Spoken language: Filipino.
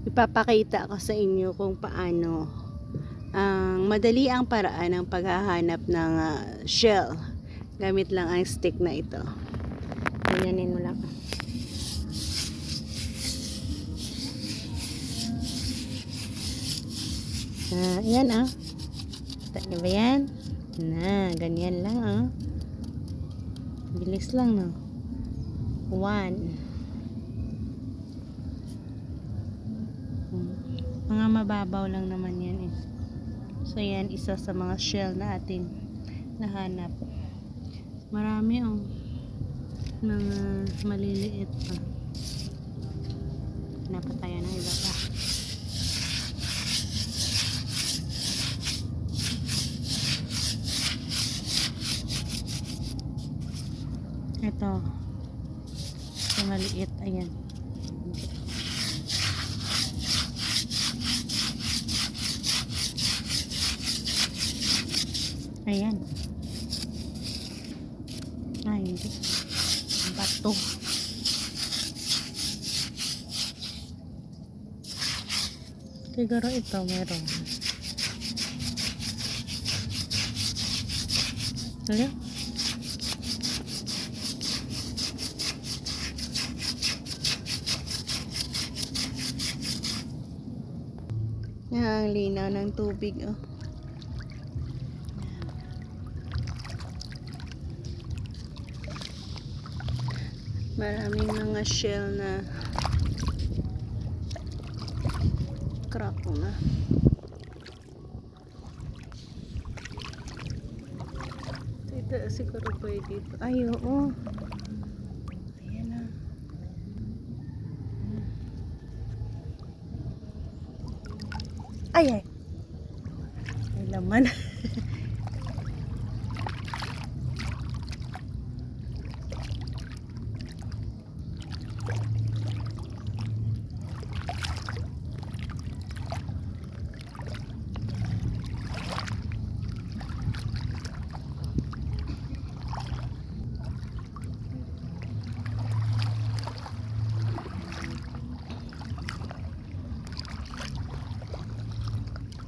ipapakita ko sa inyo kung paano ang madali ang paraan ng paghahanap ng shell gamit lang ang stick na ito. Ganyanin mo lang. Yan kita niyo ba yan? Ganyan lang bilis lang, no? 1 mga mababaw lang naman yan so yan, isa sa mga shell na ating nahanap. Marami mga maliliit pa. Napatayan ng iba pa. Ito sa maliit, ayan. Ayan. Hindi. Bato. Siguro ito meron. Dali. Ang linaw ng tubig, Maraming mga shell na crack na. Ito siguro pwede ito. Ay, oo. Ayan na. Ay. May laman.